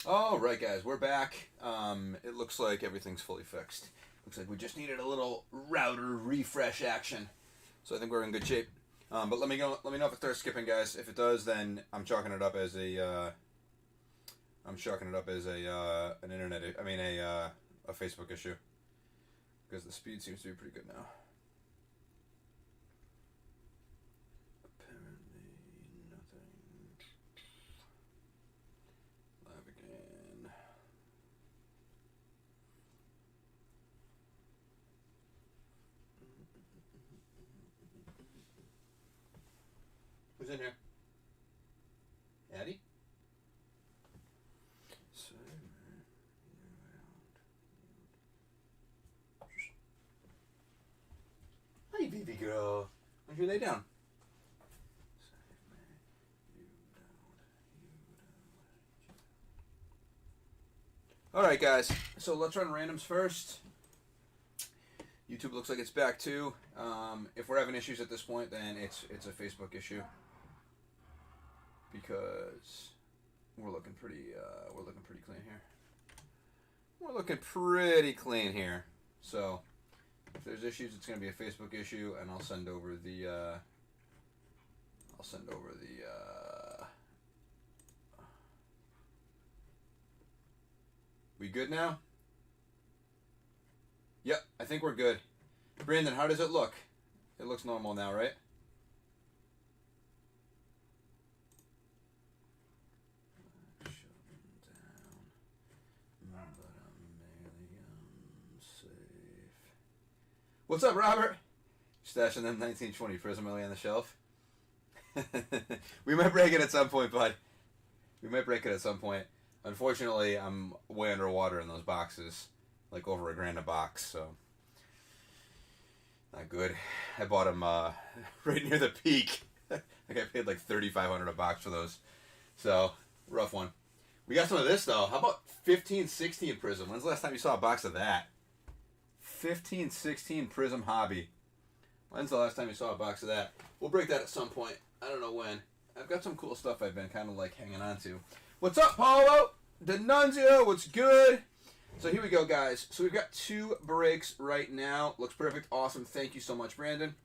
All right, guys, we're back. It looks like everything's fully fixed. Looks like we just needed a little router refresh action, so I think we're in good shape. But let me go. Let me know if it starts skipping, guys. If it does, then I'm chalking it up as an internet. I mean a Facebook issue because the speed seems to be pretty good now. Apparently nothing. Live again. Who's in here? Addie? Hi, baby girl. Why don't you lay down? Alright, guys. So let's run randoms first. YouTube looks like it's back too. If we're having issues at this point, then it's a Facebook issue because we're looking pretty clean here. We're looking pretty clean here. So if there's issues, it's going to be a Facebook issue, and I'll send over the we good now? Yep, I think we're good. Brandon, how does it look? It looks normal now, right? What's up, Robert? Stashing them 1920 Prism Ellie on the shelf. We might break it at some point, bud. We might break it at some point. Unfortunately, I'm way underwater in those boxes, like over $1,000 a box, so not good. I bought them right near the peak. I think I paid like $3,500 a box for those, so rough one. We got some of this though. How about 1516 Prism? When's the last time you saw a box of that? 1516 Prism Hobby. When's the last time you saw a box of that? We'll break that at some point. I don't know when. I've got some cool stuff I've been kind of like hanging on to. What's up, Paulo? Denunzio, what's good? So here we go, guys. So we've got 2 breaks right now. Looks perfect. Awesome. Thank you so much, Brandon.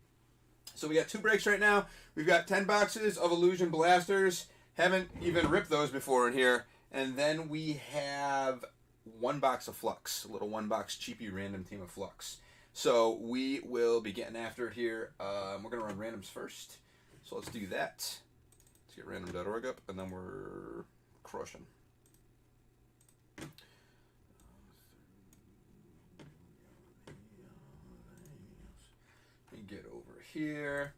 So we got 2 breaks right now. We've got 10 boxes of Illusion Blasters. Haven't even ripped those before in here. And then we have 1 box of Flux. A little 1 box cheapy random team of Flux. So we will be getting after it here. We're going to run randoms first. So let's do that. Let's get random.org up, and then we're crushing. Let me get over here.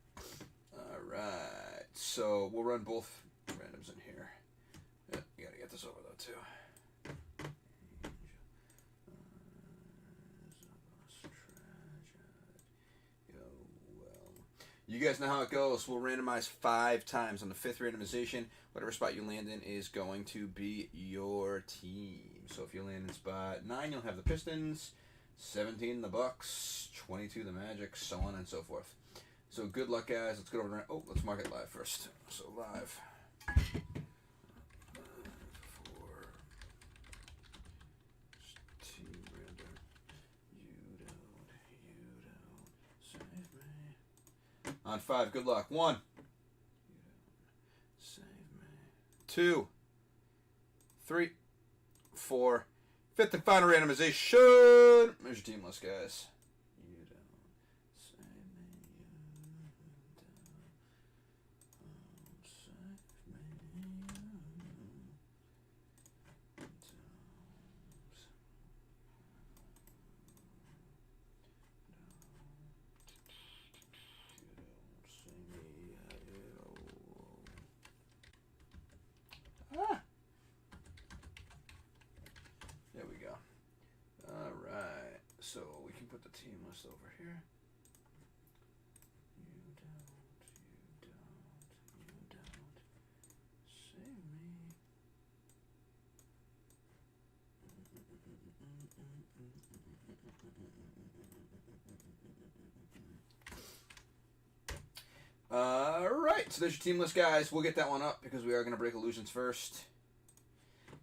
Alright, so we'll run both randoms in here. Yep, you gotta get this over though too. You guys know how it goes. We'll randomize 5 times. On the 5th randomization, whatever spot you land in is going to be your team. So if you land in spot 9, you'll have the Pistons, 17 the Bucks, 22 the Magic, so on and so forth. So good luck, guys. Let's get over to... Oh, let's mark it live first. So live. On 5, good luck. 1. Save me. 2. 3. 4. 5th and final randomization. There's your team list, guys. You don't save me. There we go. Alright, so we can put the team list over here. You don't save me. Alright, so there's your team list, guys. We'll get that one up because we are going to break illusions first.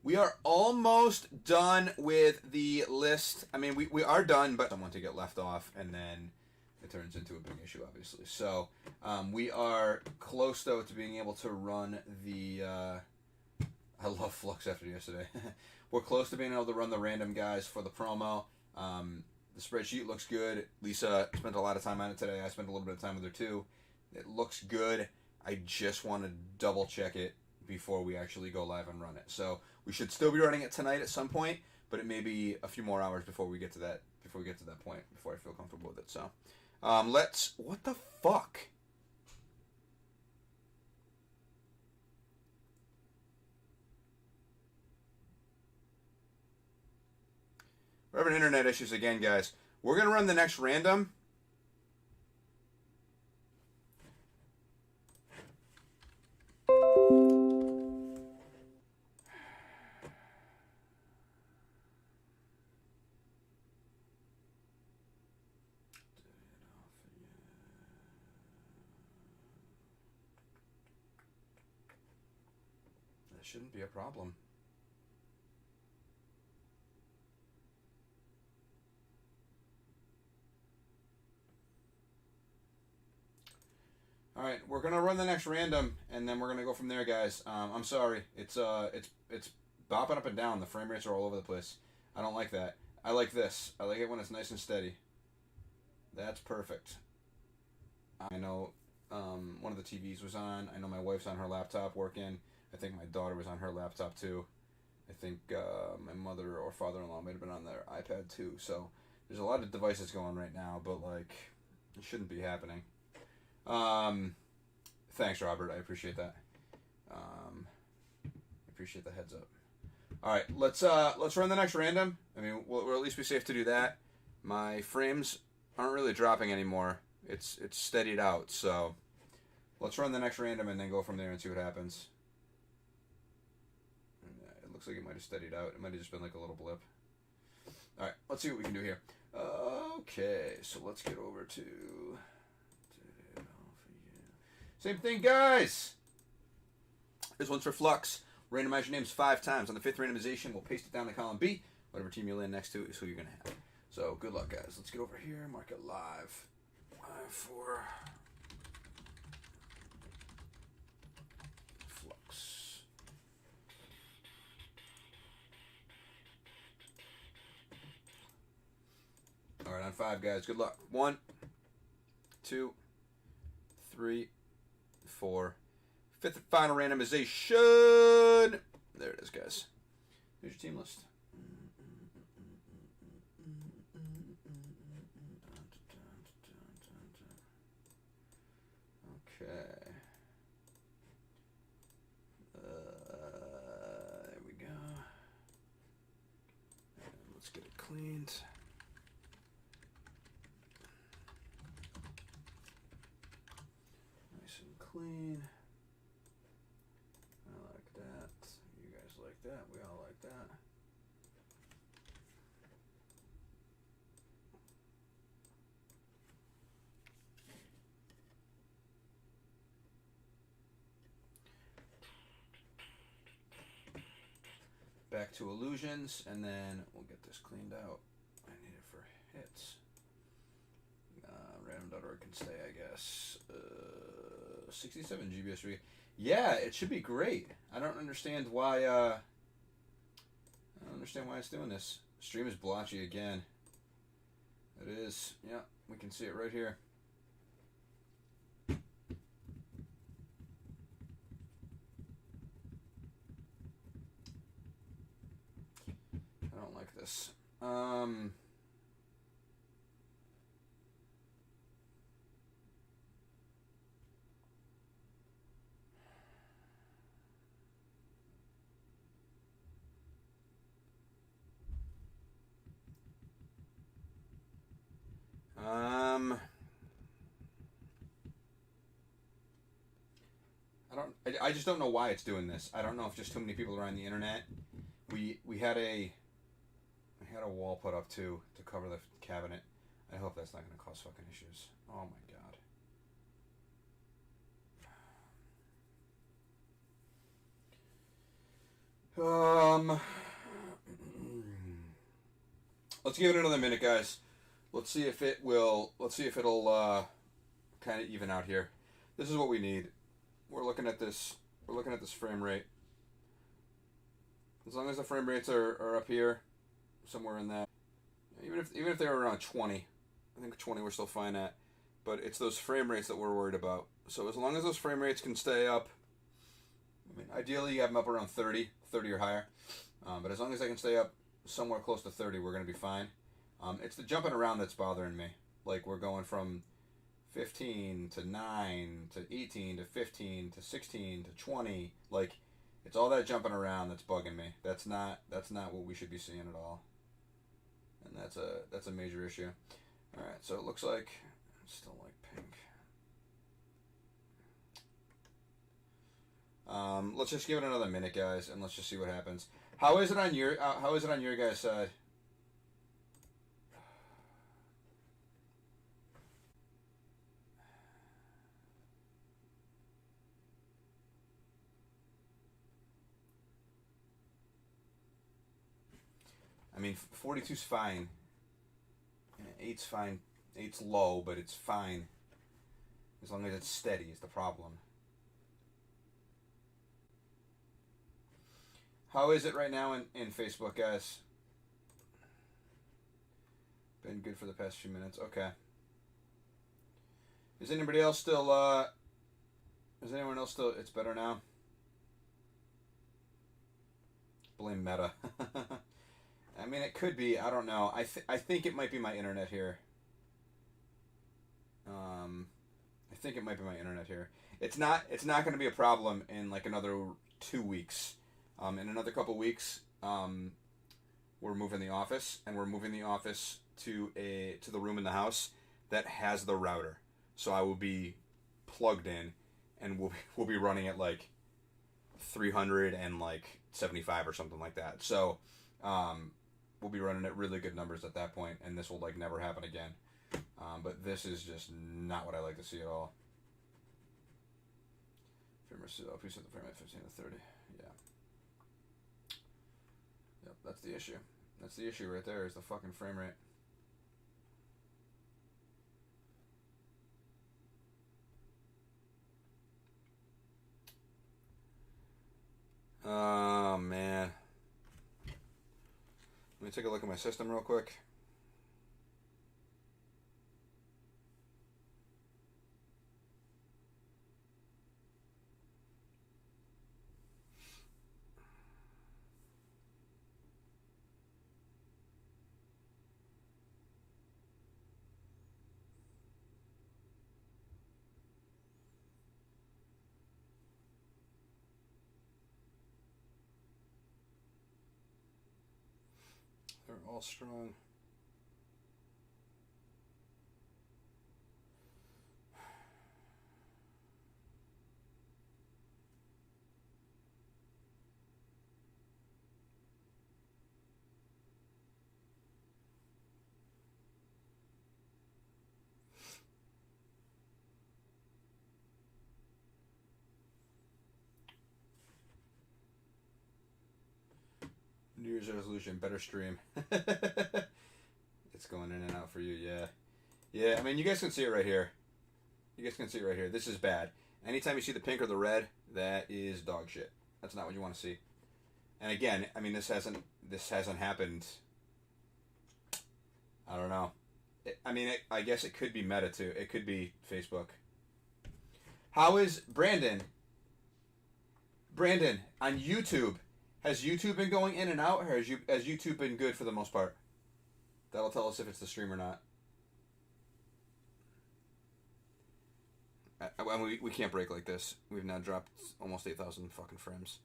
We are almost done with the list. I mean, we are done, but someone to get left off, and then it turns into a big issue, obviously. So we are close, though, to being able to run the... I love Flux after yesterday. We're close to being able to run the random guys for the promo. The spreadsheet looks good. Lisa spent a lot of time on it today. I spent a little bit of time with her, too. It looks good. I just want to double-check it before we actually go live and run it. So we should still be running it tonight at some point, but it may be a few more hours before we get to that point, before I feel comfortable with it. So let's... What the fuck? We're having internet issues again, guys. We're going to run the next random. That shouldn't be a problem. All right, we're gonna run the next random, and then we're gonna go from there, guys. I'm sorry, it's bopping up and down. The frame rates are all over the place. I don't like that. I like this. I like it when it's nice and steady. That's perfect. I know one of the TVs was on. I know my wife's on her laptop working. I think my daughter was on her laptop too. I think my mother or father-in-law might have been on their iPad too. So there's a lot of devices going right now, but like it shouldn't be happening. Thanks, Robert. I appreciate that. Appreciate the heads up. All right, let's run the next random. I mean, we'll at least be safe to do that. My frames aren't really dropping anymore. It's steadied out. So let's run the next random and then go from there and see what happens. It looks like it might have steadied out. It might have just been like a little blip. All right, let's see what we can do here. Okay, so let's get over to... Same thing, guys. This one's for Flux. Randomize your names 5 times. On the 5th randomization, we'll paste it down to column B. Whatever team you land next to is who you're going to have. So, good luck, guys. Let's get over here. Mark it live. 5-4. Flux. All right, on 5, guys. Good luck. 1, 2, 3, 4. 5th and final randomization. There it is, guys. Here's your team list. Okay. There we go. And let's get it cleaned. Nice and clean. I like that. You guys like that. We all like that. Back to illusions, and then we'll get this cleaned out. I need it for hits. Random.org can stay, I guess. 67 GBS3. Yeah, it should be great. I don't understand why. I don't understand why it's doing this. Stream is blotchy again. It is. Yeah, we can see it right here. I don't like this. I just don't know why it's doing this. I don't know if just too many people are on the internet. We had a wall put up too to cover the cabinet. I hope that's not going to cause fucking issues. Oh my god. Um, let's give it another minute, guys. Let's see if it will. Let's see if it'll kind of even out here. This is what we need. We're looking at this. We're looking at this frame rate. As long as the frame rates are up here, somewhere in that. Even if they were around 20, I think 20 we're still fine at. But it's those frame rates that we're worried about. So as long as those frame rates can stay up, I mean, ideally you have them up around 30 or higher. But as long as they can stay up somewhere close to 30, we're going to be fine. It's the jumping around that's bothering me. Like we're going from 15 to 9 to 18 to 15 to 16 to 20. Like it's all that jumping around that's bugging me. That's not what we should be seeing at all. And that's a major issue. All right, so it looks like I still like pink. Let's just give it another minute, guys, and let's just see what happens. How is it on your guys' side? I mean, 42's fine. 8's fine. 8's low, but it's fine. As long as it's steady is the problem. How is it right now in Facebook, guys? Been good for the past few minutes. Okay. Is anybody else still, is anyone else still, it's better now? Blame Meta. I mean, it could be. I don't know. I think it might be my internet here. I think it might be my internet here. It's not going to be a problem in like another 2 weeks. In another couple weeks, we're moving the office, and we're moving the office to the room in the house that has the router. So I will be plugged in, and we'll be running at like 375 or something like that. So we'll be running at really good numbers at that point, and this will like never happen again. But this is just not what I like to see at all. Frame rate up. You said the frame rate 15 to 30. Yeah. Yep, that's the issue. That's the issue right there. Is the fucking frame rate. Oh man. Let me take a look at my system real quick. They're all strong. New Year's resolution, better stream. It's going in and out for you, yeah. Yeah, I mean, you guys can see it right here. You guys can see it right here. This is bad. Anytime you see the pink or the red, that is dog shit. That's not what you want to see. And again, I mean, this hasn't happened. I don't know. I guess it could be Meta too. It could be Facebook. How is Brandon? Brandon on YouTube? Has YouTube been going in and out, or has YouTube been good for the most part? That'll tell us if it's the stream or not. We can't break like this. We've now dropped almost 8,000 fucking frames.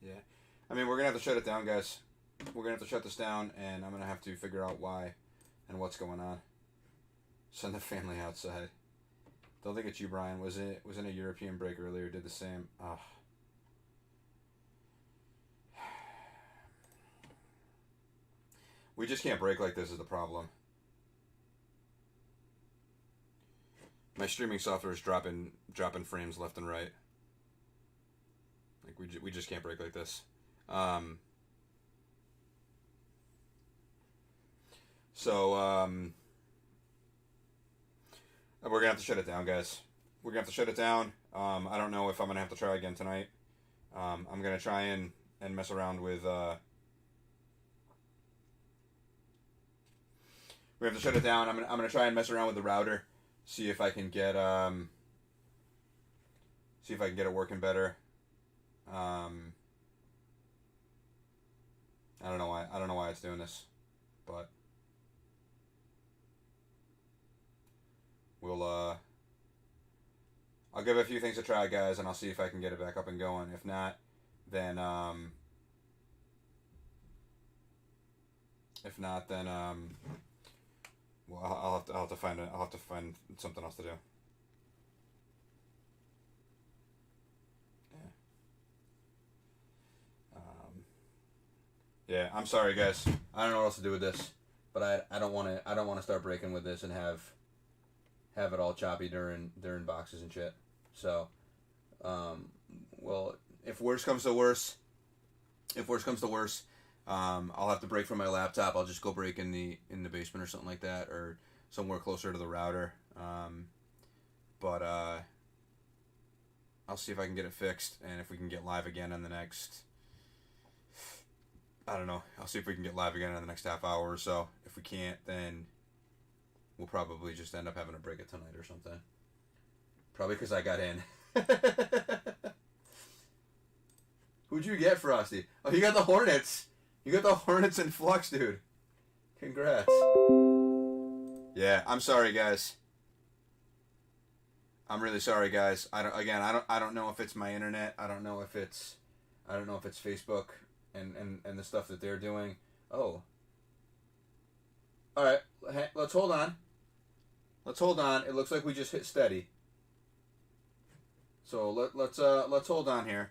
Yeah. I mean, we're going to have to shut it down, guys. We're going to have to shut this down, and I'm going to have to figure out why and what's going on. Send the family outside. Don't think it's you, Brian. Was in a European break earlier. Did the same. Ugh. We just can't break like this is the problem. My streaming software is dropping frames left and right. Like we just can't break like this. We're gonna have to shut it down, guys. We're gonna have to shut it down. I don't know if I'm gonna have to try again tonight. I'm gonna try and mess around with. We have to shut it down. I'm gonna try and mess around with the router, see if I can get it working better. I don't know why it's doing this, but we'll I'll give a few things a try, guys, and I'll see if I can get it back up and going. If not, then well, I'll have to find something else to do. Yeah, I'm sorry, guys. I don't know what else to do with this, but I don't want to start breaking with this and have it all choppy during boxes and shit. So, well, if worse comes to worse, I'll have to break from my laptop. I'll just go break in the basement or something like that, or somewhere closer to the router. But I'll see if I can get it fixed, and if we can get live again in the next. I don't know. I'll see if we can get live again in the next half hour or so. If we can't, then we'll probably just end up having to break it tonight or something. Probably because I got in. Who'd you get, Frosty? Oh, you got the Hornets. You got the Hornets and Flux, dude. Congrats. Yeah, I'm sorry, guys. I'm really sorry, guys. I don't know if it's my internet. I don't know if it's Facebook and the stuff that they're doing. Oh. All right, let's hold on. It looks like we just hit steady. So let's hold on here.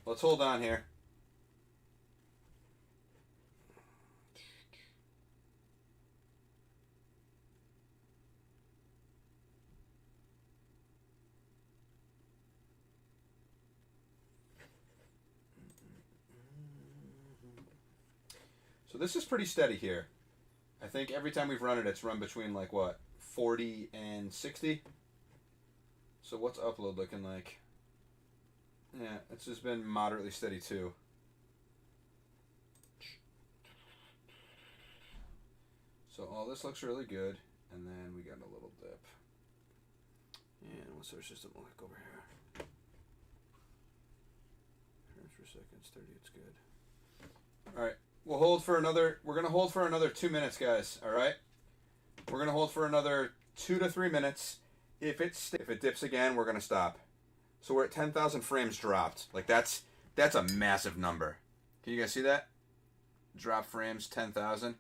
Let's hold on here. So this is pretty steady here. I think every time we've run it, it's run between like what, 40 and 60. So what's upload looking like? Yeah, it's just been moderately steady too. So all this looks really good, and then we got a little dip. And what's our system like over here? Frames per second, 30, it's good. All right. We're gonna hold for another 2 minutes, guys. All right. We're gonna hold for another 2 to 3 minutes. If it dips again, we're gonna stop. So we're at 10,000 frames dropped. Like that's a massive number. Can you guys see that? Drop frames 10,000.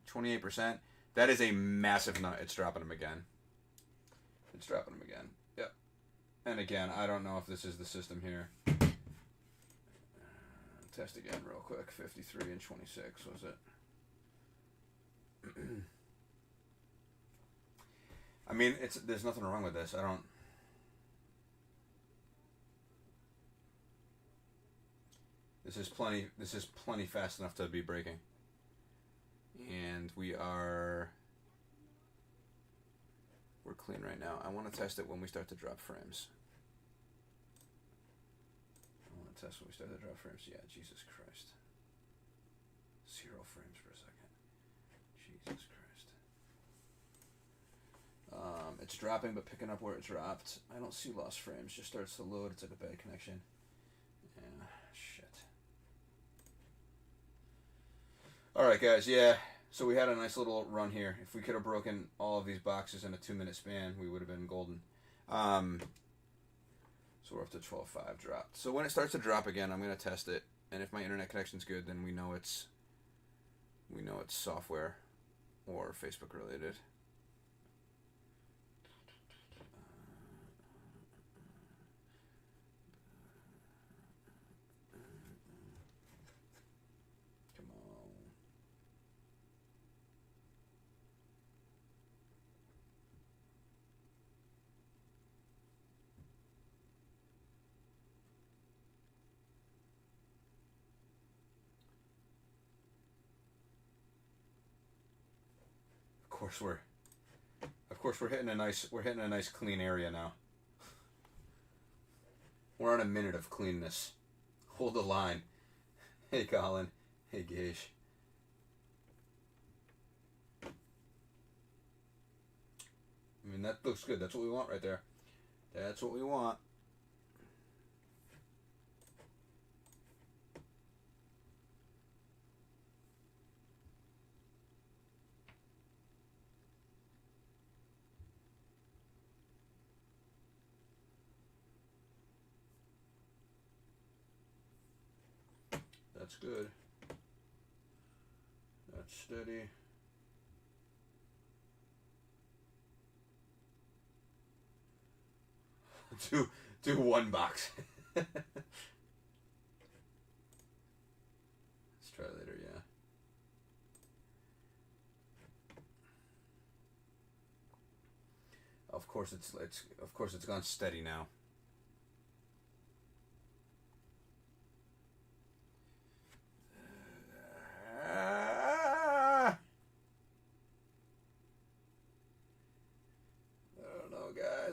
28%. That is a massive number. It's dropping them again. Yep. And again, I don't know if this is the system here. Test again real quick. 53 and 26 was it? I mean, there's nothing wrong with this. This is plenty fast enough to be breaking. And we're clean right now. I want to test it when we start to drop frames. Test when we start to drop frames. Yeah, Jesus Christ. 0 frames per second. Jesus Christ. It's dropping but picking up where it dropped. I don't see lost frames. Just starts to load. It's like a bad connection. Yeah, shit. Alright, guys. Yeah. So we had a nice little run here. If we could have broken all of these boxes in a 2-minute span, we would have been golden. So we're up to 12.5 dropped. So when it starts to drop again, I'm going to test it. And if my internet connection's good, then we know it's software or Facebook related. we're hitting a nice clean area now. We're on a minute of cleanness. Hold the line. Hey, Colin. Hey, Gage. I mean, that looks good. That's what we want right there. That's what we want. That's good. That's steady. do one box. Let's try later, yeah. Of course it's gone steady now.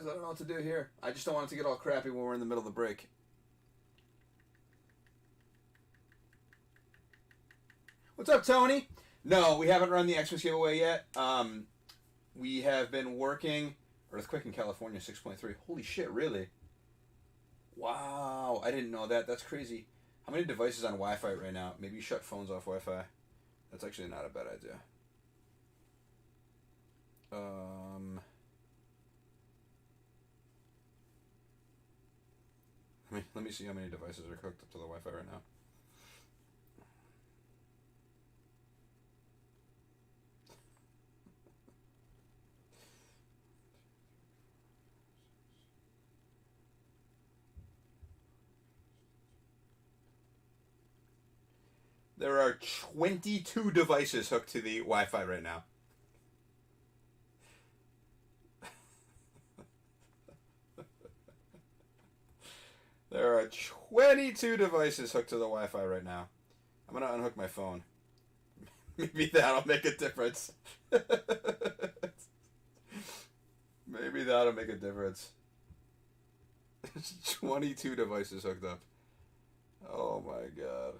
I don't know what to do here. I just don't want it to get all crappy when we're in the middle of the break. What's up, Tony? No, we haven't run the Xmas giveaway yet. We have been working Earthquake in California 6.3. Holy shit, really? Wow, I didn't know that. That's crazy. How many devices on Wi-Fi right now? Maybe you shut phones off Wi-Fi. That's actually not a bad idea. Let me see how many devices are hooked up to the Wi-Fi right now. There are 22 devices hooked to the Wi-Fi right now. There are 22 devices hooked to the Wi-Fi right now. I'm going to unhook my phone. Maybe that'll make a difference. Maybe that'll make a difference. 22 devices hooked up. Oh my god.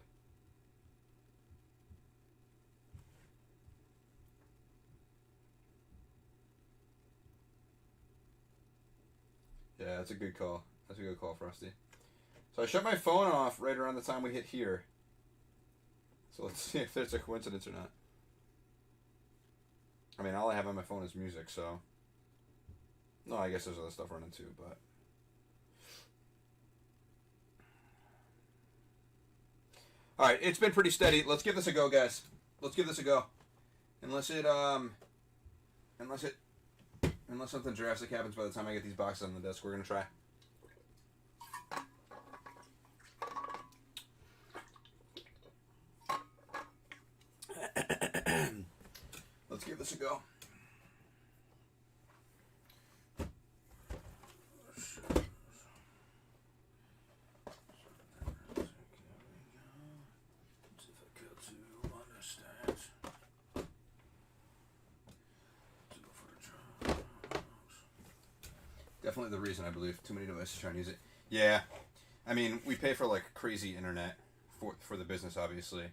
Yeah, that's a good call. That's a good call, Frosty. So I shut my phone off right around the time we hit here. So let's see if there's a coincidence or not. I mean, all I have on my phone is music, so... No, I guess there's other stuff running too, but... Alright, it's been pretty steady. Let's give this a go, guys. Let's give this a go. Unless something drastic happens by the time I get these boxes on the desk, we're going to try. Let's give this a go. Definitely the reason, I believe. Too many devices trying to use it. Yeah. I mean, we pay for like crazy internet for the business, obviously.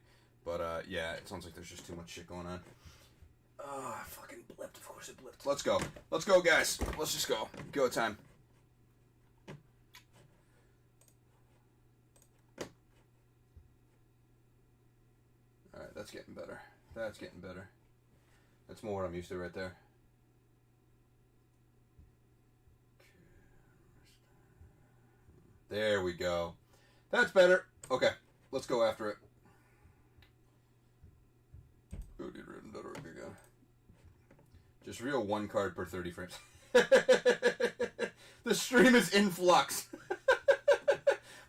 But yeah, it sounds like there's just too much shit going on. Oh, I fucking blipped. Of course it blipped. Let's go. Let's go, guys. Let's just go. Go time. Alright, that's getting better. That's getting better. That's more what I'm used to right there. There we go. That's better. Okay, let's go after it. Just reel one card per 30 frames. The stream is in flux.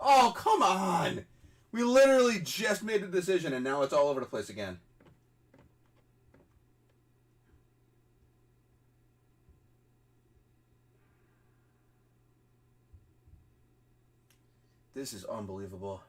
Oh, come on. We literally just made the decision and now it's all over the place again. This is unbelievable.